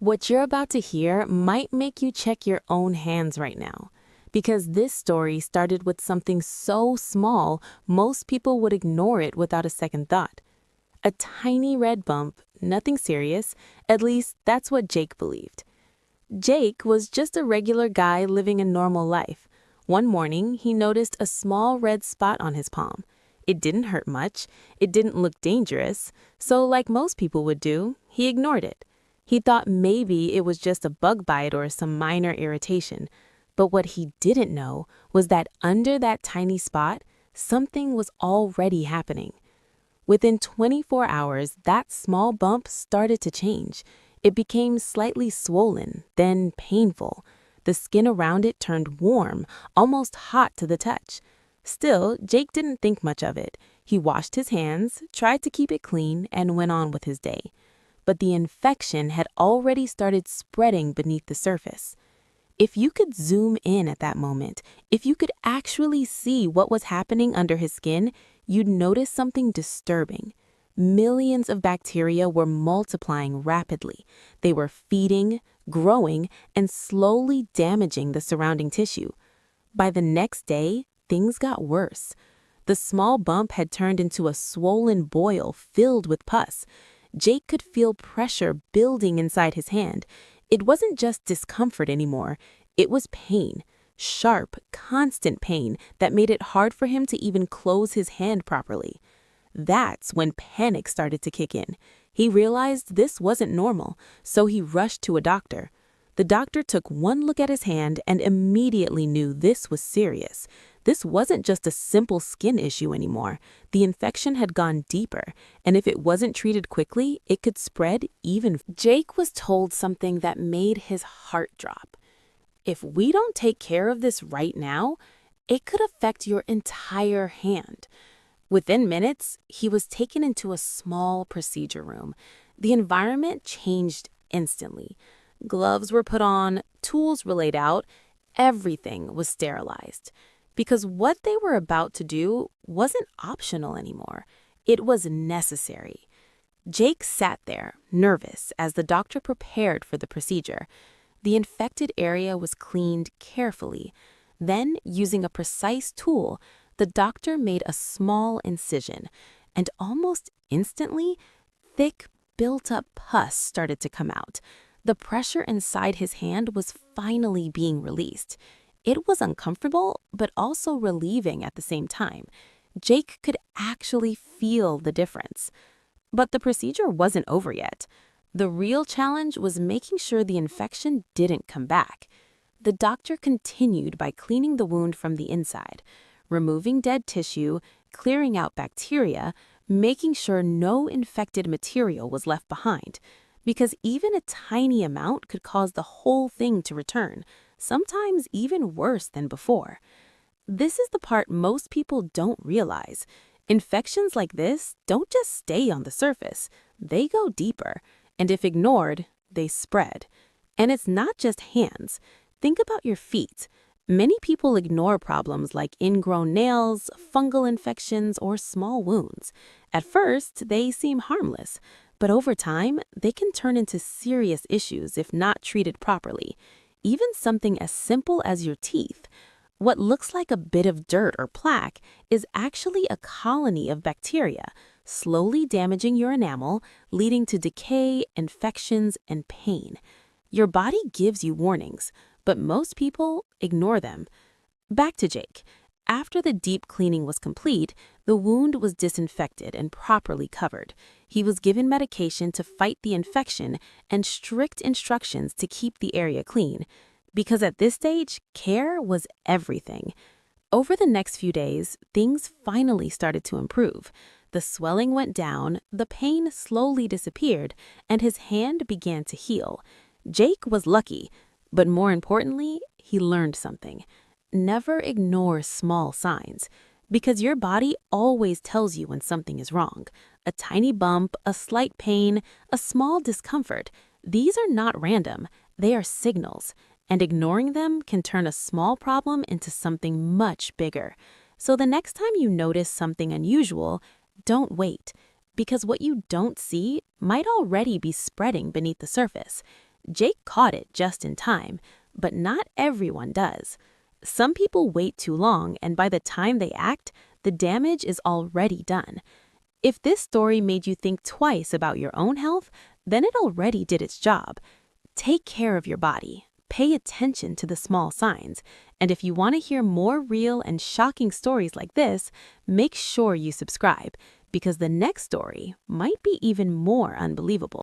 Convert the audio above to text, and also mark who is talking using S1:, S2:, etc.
S1: What you're about to hear might make you check your own hands right now, because this story started with something so small, most people would ignore it without a second thought. A tiny red bump, nothing serious, at least that's what Jake believed. Jake was just a regular guy living a normal life. One morning, he noticed a small red spot on his palm. It didn't hurt much, it didn't look dangerous, so like most people would do, he ignored it. He thought maybe it was just a bug bite or some minor irritation. But what he didn't know was that under that tiny spot, something was already happening. Within 24 hours, that small bump started to change. It became slightly swollen, then painful. The skin around it turned warm, almost hot to the touch. Still, Jake didn't think much of it. He washed his hands, tried to keep it clean, and went on with his day. But the infection had already started spreading beneath the surface. If you could zoom in at that moment, if you could actually see what was happening under his skin, you'd notice something disturbing. Millions of bacteria were multiplying rapidly. They were feeding, growing, and slowly damaging the surrounding tissue. By the next day, things got worse. The small bump had turned into a swollen boil filled with pus. Jake could feel pressure building inside his hand. It wasn't just discomfort anymore. It was pain, sharp, constant pain that made it hard for him to even close his hand properly. That's when panic started to kick in. He realized this wasn't normal, so he rushed to a doctor. The doctor took one look at his hand and immediately knew this was serious. This wasn't just a simple skin issue anymore. The infection had gone deeper, and if it wasn't treated quickly, it could spread even. Jake was told something that made his heart drop. If we don't take care of this right now, it could affect your entire hand. Within minutes, he was taken into a small procedure room. The environment changed instantly. Gloves were put on, tools were laid out, everything was sterilized. Because what they were about to do wasn't optional anymore. It was necessary. Jake sat there, nervous, as the doctor prepared for the procedure. The infected area was cleaned carefully. Then, using a precise tool, the doctor made a small incision, and almost instantly, thick, built-up pus started to come out. The pressure inside his hand was finally being released. It was uncomfortable, but also relieving at the same time. Jake could actually feel the difference. But the procedure wasn't over yet. The real challenge was making sure the infection didn't come back. The doctor continued by cleaning the wound from the inside, removing dead tissue, clearing out bacteria, making sure no infected material was left behind. Because even a tiny amount could cause the whole thing to return, sometimes even worse than before. This is the part most people don't realize. Infections like this don't just stay on the surface, they go deeper, and if ignored, they spread. And it's not just hands. Think about your feet. Many people ignore problems like ingrown nails, fungal infections, or small wounds. At first, they seem harmless, but over time, they can turn into serious issues if not treated properly. Even something as simple as your teeth. What looks like a bit of dirt or plaque is actually a colony of bacteria, slowly damaging your enamel, leading to decay, infections, and pain. Your body gives you warnings, but most people ignore them. Back to Jake. After the deep cleaning was complete, the wound was disinfected and properly covered. He was given medication to fight the infection and strict instructions to keep the area clean. Because at this stage, care was everything. Over the next few days, things finally started to improve. The swelling went down, the pain slowly disappeared, and his hand began to heal. Jake was lucky, but more importantly, he learned something. Never ignore small signs, because your body always tells you when something is wrong. A tiny bump, a slight pain, a small discomfort. These are not random, they are signals, and ignoring them can turn a small problem into something much bigger. So the next time you notice something unusual, don't wait, because what you don't see might already be spreading beneath the surface. Jake caught it just in time, but not everyone does. Some people wait too long, and by the time they act, the damage is already done. If this story made you think twice about your own health, then it already did its job. Take care of your body. Pay attention to the small signs. And if you want to hear more real and shocking stories like this, make sure you subscribe, because the next story might be even more unbelievable.